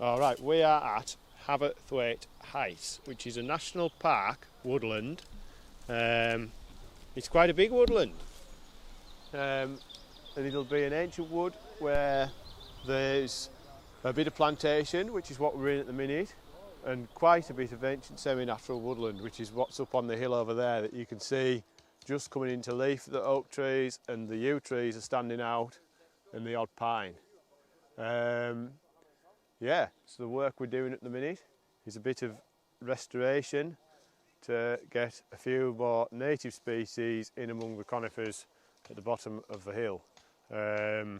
All right, we are at Haverthwaite Heights, which is a national park, woodland. It's quite a big woodland, and it'll be an ancient wood where there's a bit of plantation, which is what we're in at the minute, and quite a bit of ancient semi-natural woodland, which is what's up on the hill over there that you can see just coming into leaf. The oak trees and the yew trees are standing out, and the odd pine. Yeah, so the work we're doing at the minute is a bit of restoration to get a few more native species in among the conifers at the bottom of the hill. So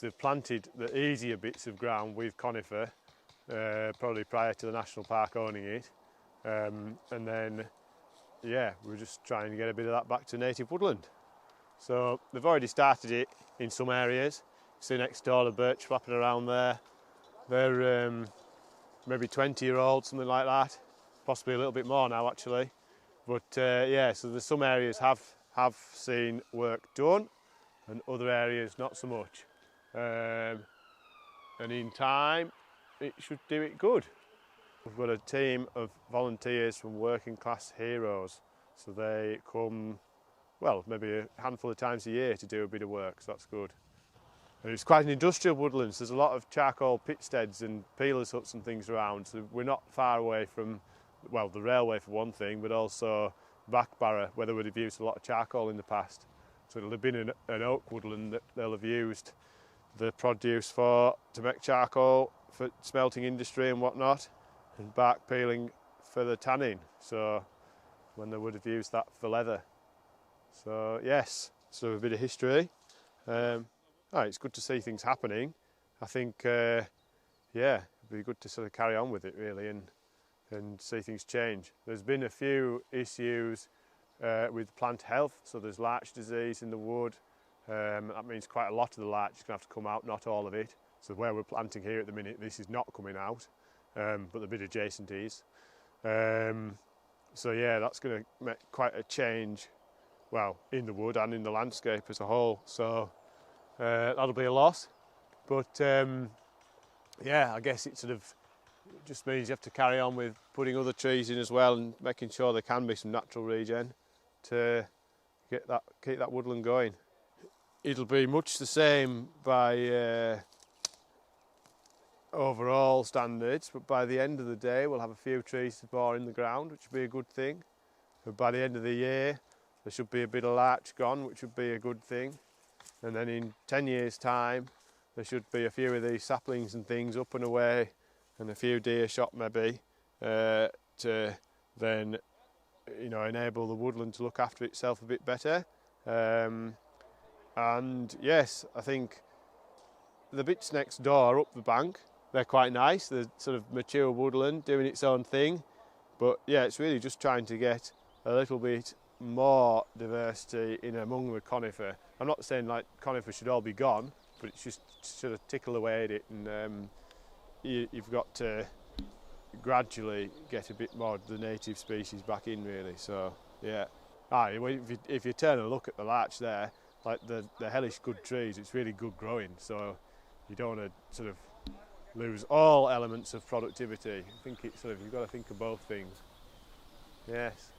they've planted the easier bits of ground with conifer, probably prior to the national park owning it, and then yeah, we're just trying to get a bit of that back to native woodland. So they've already started it in some areas. See next door the birch flapping around there. They're maybe 20-year-old, something like that, possibly a little bit more now actually. But yeah, so there's some areas have seen work done, and other areas not so much. And in time, it should do it good. We've got a team of volunteers from Working Class Heroes, so they come, well, maybe a handful of times a year to do a bit of work, so that's good. And it's quite an industrial woodland, so there's a lot of charcoal pitsteads and peelers huts and things around, so we're not far away from, well, the railway for one thing, but also Backbarrow, where they would have used a lot of charcoal in the past. So it'll have been an oak woodland that they'll have used the produce to make charcoal for smelting industry and whatnot, and bark peeling for the tanning, so when they would have used that for leather. So yes, so a bit of history. It's good to see things happening. I think, yeah, it'd be good to sort of carry on with it really and see things change. There's been a few issues with plant health, so there's larch disease in the wood. That means quite a lot of the larch is going to have to come out, not all of it. So where we're planting here at the minute, this is not coming out, but the bit adjacent is. So yeah, that's going to make quite a change, well, in the wood and in the landscape as a whole. So that'll be a loss. But yeah, I guess it sort of just means you have to carry on with putting other trees in as well and making sure there can be some natural regen to keep that woodland going. It'll be much the same by overall standards, but by the end of the day we'll have a few trees more in the ground, which will be a good thing. But by the end of the year there should be a bit of larch gone, which would be a good thing. And then in 10 years' time there should be a few of these saplings and things up and away, and a few deer shot maybe, to then, you know, enable the woodland to look after itself a bit better. And yes, I think the bits next door up the bank, they're quite nice. They're sort of mature woodland doing its own thing. But yeah, it's really just trying to get a little bit more diversity in among the conifer. I'm not saying like conifer should all be gone, but it's just sort of tickle away at it, and you've got to gradually get a bit more of the native species back in really. So yeah, if you turn and look at the larch there, like the hellish good trees, it's really good growing, so you don't want to sort of lose all elements of productivity. I think it's sort of, you've got to think of both things. Yes.